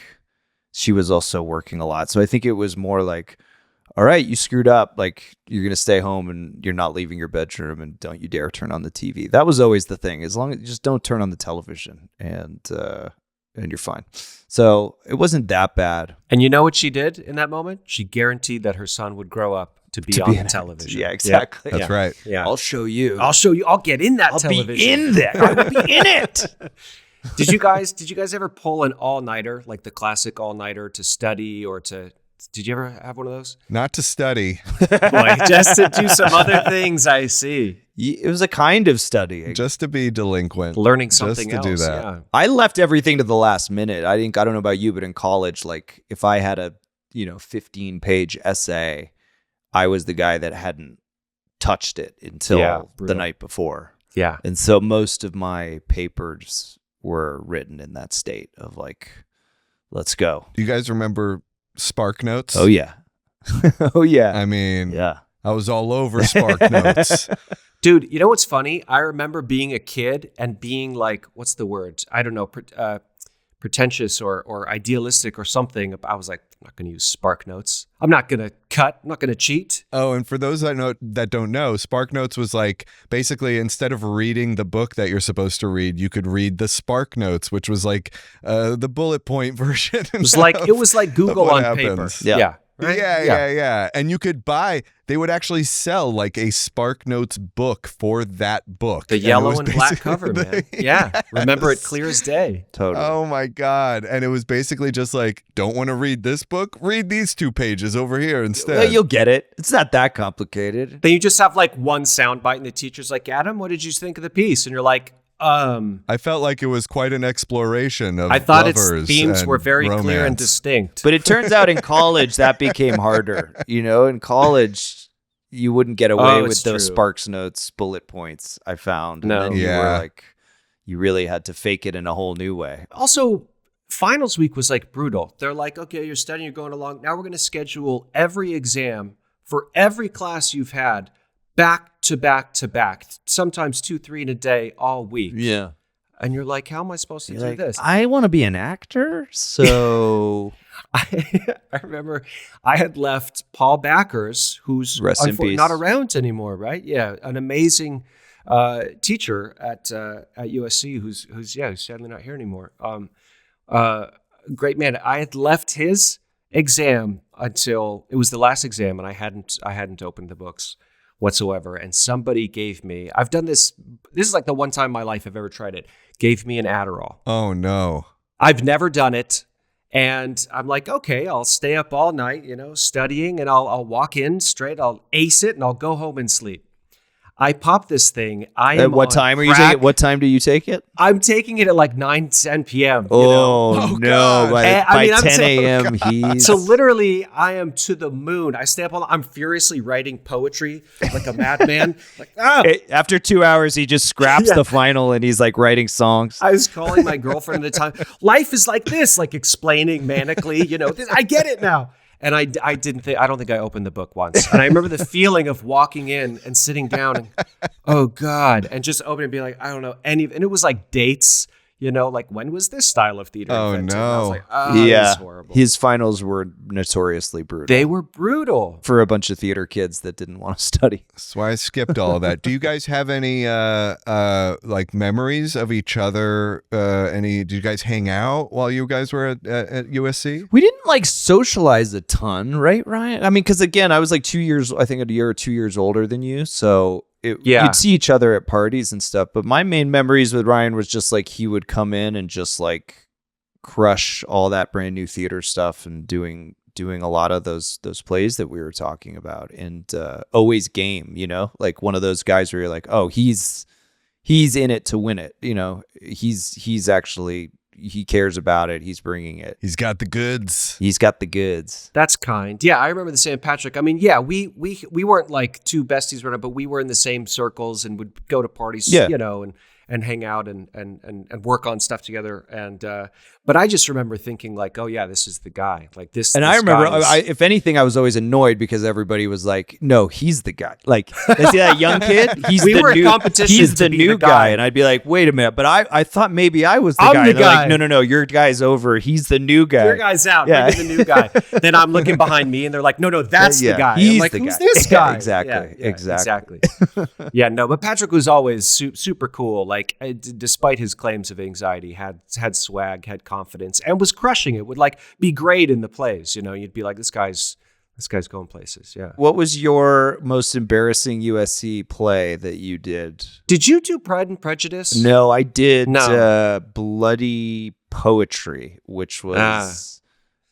she was also working a lot. So I think it was more like, all right, you screwed up. Like, you're going to stay home and you're not leaving your bedroom, and don't you dare turn on the TV. That was always the thing. As long as you just don't turn on the television, and you're fine. So it wasn't that bad. And you know what she did in that moment? She guaranteed that her son would grow up to be on the television. Yeah, exactly. That's right. Yeah. I'll show you. I'll get in that television. Be in there. I will be in it. Did you guys ever pull an all-nighter, like the classic all-nighter to study or to... Did you ever have one of those? Not to study. Boy, just to do some other things, I see. It was a kind of studying. Just to be delinquent. Learning something just to else. do that. Yeah. I left everything to the last minute. I don't know about you, but in college, like if I had a 15-page essay, I was the guy that hadn't touched it until the night before. Yeah. And so most of my papers were written in that state of like, let's go. Do you guys remember Spark Notes? Oh yeah. Oh yeah. I mean, yeah. I was all over Spark Notes. Dude, you know what's funny? I remember being a kid and being like, what's the word? I don't know, pretentious or idealistic or something. I was like, I'm not going to use Spark Notes. I'm not going to cut. I'm not going to cheat. Oh, and for those that don't know, Spark Notes was like basically instead of reading the book that you're supposed to read, you could read the Spark Notes, which was like the bullet point version. It was like Google on paper. Yeah. right? Yeah. And you could they would actually sell like a SparkNotes book for that book. The yellow and black cover, man. Yeah. Remember it clear as day. Totally. Oh my God. And it was basically just like, don't want to read this book? Read these 2 pages over here instead. Well, you'll get it. It's not that complicated. Then you just have like one soundbite and the teacher's like, Adam, what did you think of the piece? And you're like, I felt like it was quite an exploration of I thought its lovers themes and were very romance. clear and distinct. But it turns out in college that became harder. In college, you wouldn't get away with it's those true. Sparks Notes bullet points, I found. And No. then you Yeah. were like, you really had to fake it in a whole new way. Also, finals week was like brutal. They're like, okay, you're studying, you're going along. Now we're going to schedule every exam for every class you've had back to back to back, sometimes 2-3 in a day all week. Yeah. And you're like, how am I supposed to do this? I want to be an actor, so I remember I had left Paul Backers, who's Rest in peace. not around anymore, right? Yeah, an amazing teacher at USC who's sadly not here anymore. Great man. I had left his exam until it was the last exam, and I hadn't opened the books whatsoever. And somebody gave me, I've done this. This is like the one time in my life I've ever tried it. Gave me an Adderall. Oh no. I've never done it. And I'm like, okay, I'll stay up all night, studying, and I'll walk in straight. I'll ace it and I'll go home and sleep. I pop this thing. At what time are you taking it? What time do you take it? I'm taking it at like 9-10 p.m. Oh, no. God. By I'm 10 saying- a.m., he's... So literally, I am to the moon. I stay up all night. I'm furiously writing poetry like a madman. Like, After 2 hours, he just scraps the final and he's like writing songs. I was calling my girlfriend at the time. Life is like this, like explaining manically, I get it now. And I don't think I opened the book once. And I remember the feeling of walking in and sitting down and, oh God, and just opening and being like, I don't know and it was like dates, like when was this style of theater Oh, invented? no. And I was like, this is horrible. His finals were notoriously brutal. They were brutal. For a bunch of theater kids that didn't want to study. That's why I skipped all of that. Do you guys have any like memories of each other? Did you guys hang out while you guys were at USC? We didn't like socialize a ton, right, Ryan? I mean, because again, I was like 2 years, I think a year or 2 years older than you. So you'd see each other at parties and stuff. But my main memories with Ryan was just like he would come in and just like crush all that brand new theater stuff and doing a lot of those plays that we were talking about, and always game, like one of those guys where you're like, oh, he's in it to win it. He's actually, he cares about it. He's bringing it. He's got the goods. He's got the goods. That's kind. Yeah, I remember the St. Patrick. I mean, yeah, we weren't like two besties, but we were in the same circles and would go to parties, and hang out and work on stuff together. And but I just remember thinking like, oh yeah, this is the guy. Like this. And this I remember, guy is- if anything, I was always annoyed because everybody was like, "No, he's the guy." Like, they see that young kid? He's We the were in new. competition He's to the be new the guy. guy, and I'd be like, "Wait a minute!" But I thought maybe I was the I'm guy. the And they're guy. like, no, your guy's over. He's the new guy. Your guy's out. Yeah. Bring in the new guy. Then I'm looking behind me, and they're like, "No, that's Yeah, the guy." he's I'm like, the "Who's guy." this Yeah, guy?" exactly. Yeah, no, but Patrick was always super cool. Like, despite his claims of anxiety, had swag, had confidence, and was crushing it. Would like be great in the plays. You'd be like, "This guy's going places." Yeah. What was your most embarrassing USC play that you did? Did you do Pride and Prejudice? No, I did. No. Bloody Poetry, which was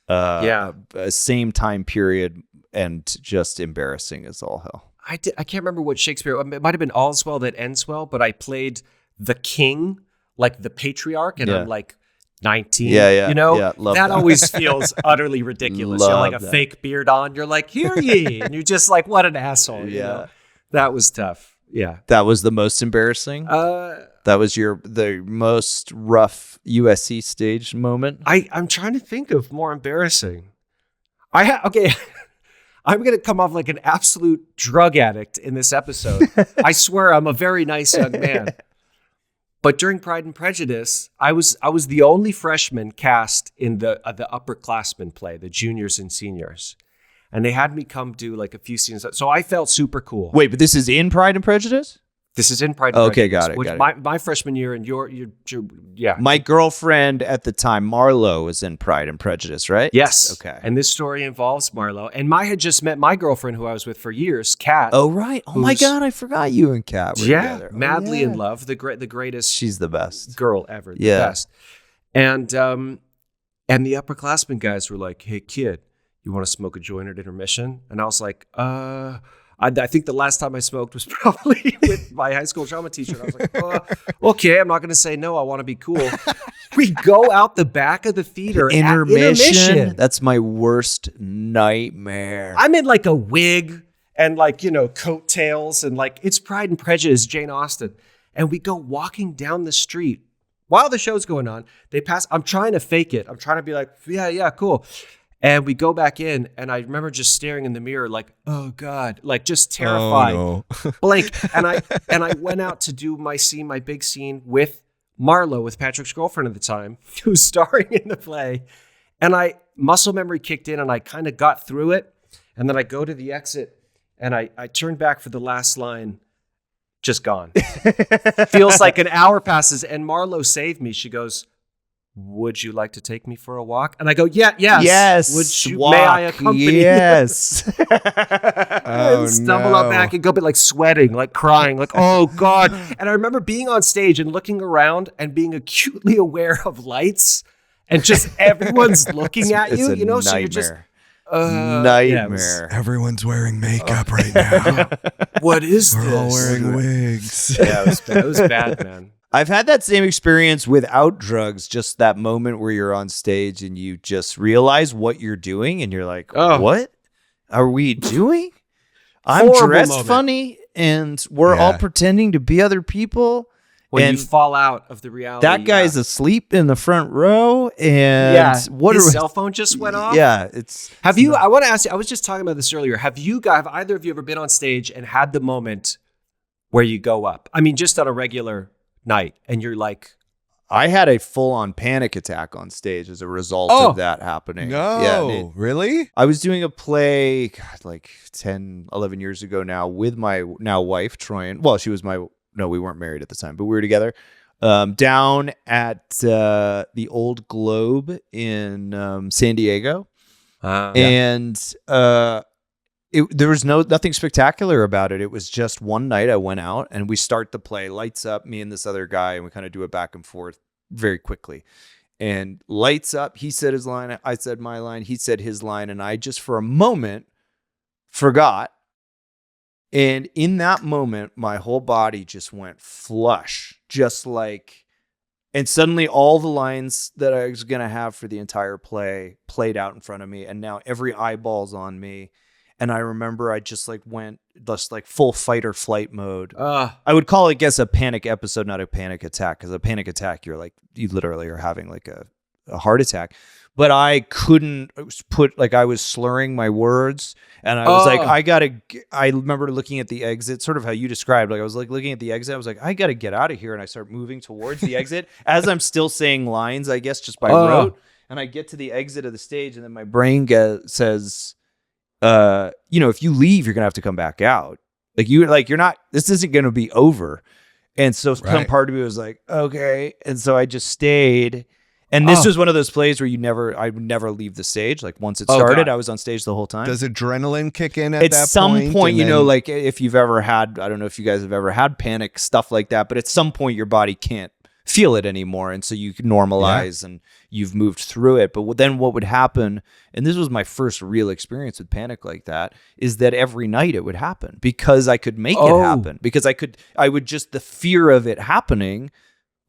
a same time period and just embarrassing as all hell. I can't remember what Shakespeare. It might have been All's Well That Ends Well, but I played the king, like the patriarch, and I'm like 19. Yeah. that Love that. always feels utterly ridiculous. You have like a Love that. fake beard on. You're like, hear ye, and you're just like, what an asshole. Yeah. That was tough. Yeah. That was the most embarrassing. That was the most rough USC stage moment. I'm trying to think of more embarrassing. Okay. I'm going to come off like an absolute drug addict in this episode. I swear I'm a very nice young man. But during Pride and Prejudice, I was the only freshman cast in the upperclassmen play, the juniors and seniors. And they had me come do like a few scenes. So I felt super cool. Wait, but this is in Pride and Prejudice? This is in Pride and Okay, Prejudice. got it. My freshman year and your yeah. My girlfriend at the time, Marlo, was in Pride and Prejudice, right? Yes. Okay. And this story involves Marlo. And I had just met my girlfriend who I was with for years, Kat. Oh, right. Oh, my God. I forgot you and Kat were together. Madly in love. The greatest. She's the best Girl ever. The Yeah. best. And the upperclassmen guys were like, hey, kid, you want to smoke a joint at intermission? And I was like, I think the last time I smoked was probably with my high school drama teacher. And I was like, okay, I'm not going to say no. I want to be cool. We go out the back of the theater at intermission. That's my worst nightmare. I'm in like a wig and like, coattails and like it's Pride and Prejudice, Jane Austen. And we go walking down the street while the show's going on. They pass. I'm trying to fake it. I'm trying to be like, yeah, cool. And we go back in, and I remember just staring in the mirror like, oh, God, like just terrified, blank. And I went out to do my big scene with Marlo, with Patrick's girlfriend at the time, who's starring in the play. And muscle memory kicked in, and I kind of got through it. And then I go to the exit, and I turn back for the last line, just gone. Feels like an hour passes, and Marlo saved me. She goes, would you like to take me for a walk? And I go, yes. Would you? May I accompany you? Yes. And stumble up back and go, but like sweating, like crying, like, oh God. And I remember being on stage and looking around and being acutely aware of lights and just everyone's looking at you, nightmare. So you're just nightmare. Everyone's wearing makeup right now. What is this? We're all wearing wigs. Yeah, it was bad, man. I've had that same experience without drugs, just that moment where you're on stage and you just realize what you're doing and you're like, what are we doing? I'm dressed funny and we're all pretending to be other people. When you fall out of the reality. That guy's asleep in the front row and his cell phone just went off. Yeah. I want to ask you, I was just talking about this earlier. Have either of you ever been on stage and had the moment where you go up? I mean, just on a regular night and you're like, I had a full-on panic attack on stage as a result of that happening. No, really? I was doing a play like 10 11 years ago now with my now wife Troyan. Well, she was we weren't married at the time, but we were together down at the Old Globe in San Diego. And there was nothing spectacular about it. It was just one night I went out and we start the play, lights up, me and this other guy, and we kind of do it back and forth very quickly. And lights up, he said his line, I said my line, he said his line, and I just for a moment forgot. And in that moment, my whole body just went flush, and suddenly all the lines that I was going to have for the entire play played out in front of me. And now every eyeball's on me. And I remember I just went full fight or flight mode. I would call it, I guess, a panic episode, not a panic attack. Because a panic attack, you literally are having a heart attack. But I couldn't I was slurring my words. And I was I remember looking at the exit, sort of how you described. I was looking at the exit. I was like, I got to get out of here. And I start moving towards the exit as I'm still saying lines, I guess, just by rote. And I get to the exit of the stage and then my brain says, if you leave, you're going to have to come back out. You're not, this isn't going to be over. And so some part of me was like, okay. And so I just stayed. And this was one of those plays where I would never leave the stage. Once it started, I was on stage the whole time. Does adrenaline kick in at that point? At some point, if you've ever had, I don't know if you guys have ever had panic, stuff like that, but at some point your body can't feel it anymore. And so you can normalize and you've moved through it. But then what would happen, and this was my first real experience with panic like that, is that every night it would happen because I could make it happen. Because the fear of it happening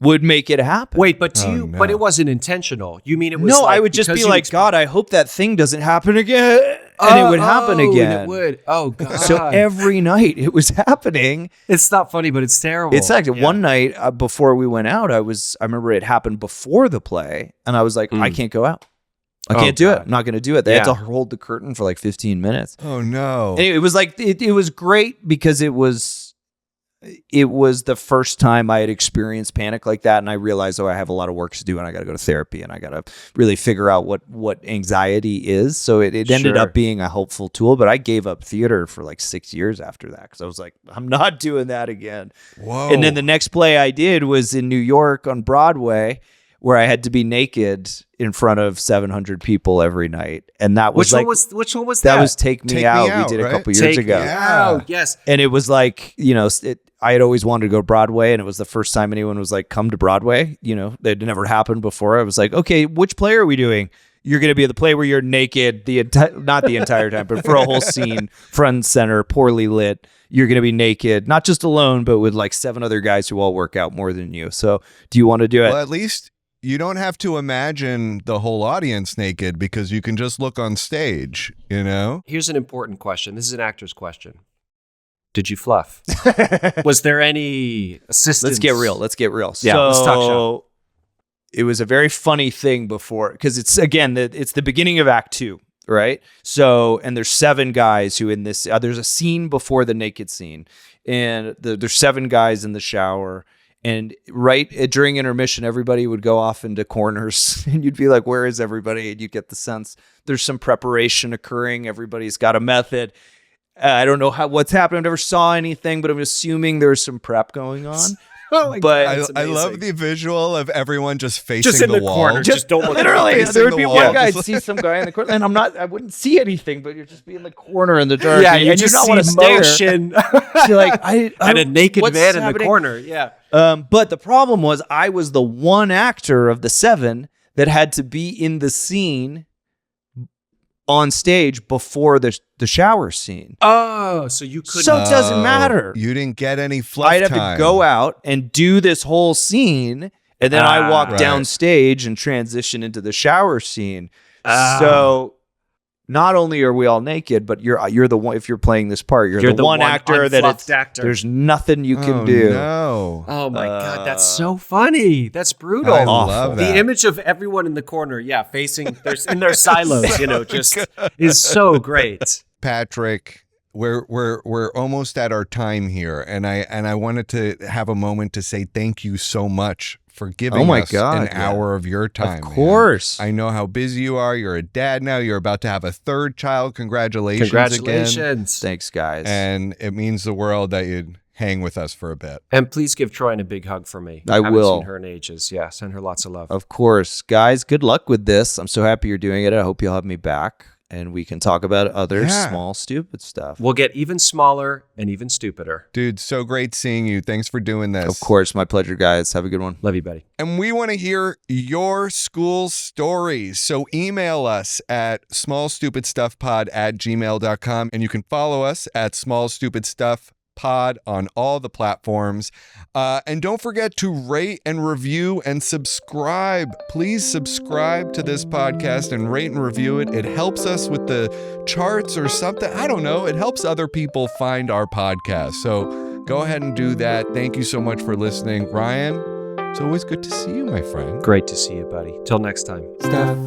would make it happen. Wait, but but it wasn't intentional. You mean it was? No, I would just be like, God, I hope that thing doesn't happen again. And it would happen again. And it would. Oh, God. So every night it was happening. It's not funny, but it's terrible. It's like one night before we went out, I remember it happened before the play, and I was like, I can't go out. I can't do it. I'm not going to do it. They had to hold the curtain for 15 minutes. Oh, no. And it was it was great because it was it was the first time I had experienced panic like that. And I realized, I have a lot of work to do and I got to go to therapy and I got to really figure out what anxiety is. So it ended up being a helpful tool, but I gave up theater for like 6 years after that. Cause I was like, I'm not doing that again. Whoa. And then the next play I did was in New York on Broadway, where I had to be naked in front of 700 people every night. And that was which one was that? That was Take Me Out. We did a couple years ago. Yes. And it was like, I had always wanted to go to Broadway, and it was the first time anyone was like, come to Broadway. That never happened before. I was like, okay, which play are we doing? You're going to be the play where you're naked not the entire time, but for a whole scene, front and center, poorly lit. You're going to be naked, not just alone, but with like 7 other guys who all work out more than you. So do you want to do it? Well, at least you don't have to imagine the whole audience naked because you can just look on stage, Here's an important question. This is an actor's question. Did you fluff? Was there any assistance? Let's get real. Yeah, let's talk shop. It was a very funny thing before, because it's the beginning of Act 2, right? So, and there's 7 guys who in this, there's a scene before the naked scene, and there's 7 guys in the shower. And right during intermission, everybody would go off into corners and you'd be like, where is everybody? And you get the sense there's some preparation occurring. Everybody's got a method. I don't know what's happened. I never saw anything, but I'm assuming there's some prep going on. But I love the visual of everyone just facing the wall. Corner. Just don't look. Literally, there would be one guy, I'd see some guy in the corner, and I wouldn't see anything, but you'd just be in the corner in the dark. Yeah, and you just not want to motion. You're like, and a naked man happening? In the corner. Yeah. But the problem was I was the one actor of the 7 that had to be in the scene on stage before the shower scene. Oh, so you couldn't. So it doesn't matter. You didn't get any fluff I'd have time. to go out and do this whole scene, and then I walk right. down stage and transition into the shower scene. So not only are we all naked, but you're the one. If you're playing this part, you're the one actor that actor. There's nothing you can do. No. Oh my God, that's so funny. That's brutal. I love that. The image of everyone in the corner, facing in their silos, just is so great. Patrick, we're almost at our time here, and I wanted to have a moment to say thank you so much for giving us an hour of your time. Of course. Man. I know how busy you are. You're a dad now. You're about to have a 3rd child. Congratulations again. Thanks, guys. And it means the world that you'd hang with us for a bit. And please give Troy a big hug for me. I will. Haven't seen her in ages. Yeah, send her lots of love. Of course. Guys, good luck with this. I'm so happy you're doing it. I hope you'll have me back, and we can talk about other small, stupid stuff. We'll get even smaller and even stupider. Dude, so great seeing you. Thanks for doing this. Of course. My pleasure, guys. Have a good one. Love you, buddy. And we want to hear your school stories. So email us at smallstupidstuffpod@gmail.com. And you can follow us at smallstupidstuffpod on all the platforms. And don't forget to rate and review and subscribe. Please subscribe to this podcast and rate and review it. It helps us with the charts or something. I don't know. It helps other people find our podcast. So go ahead and do that. Thank you so much for listening. Ryan, it's always good to see you, my friend. Great to see you, buddy. Till next time. Stuff.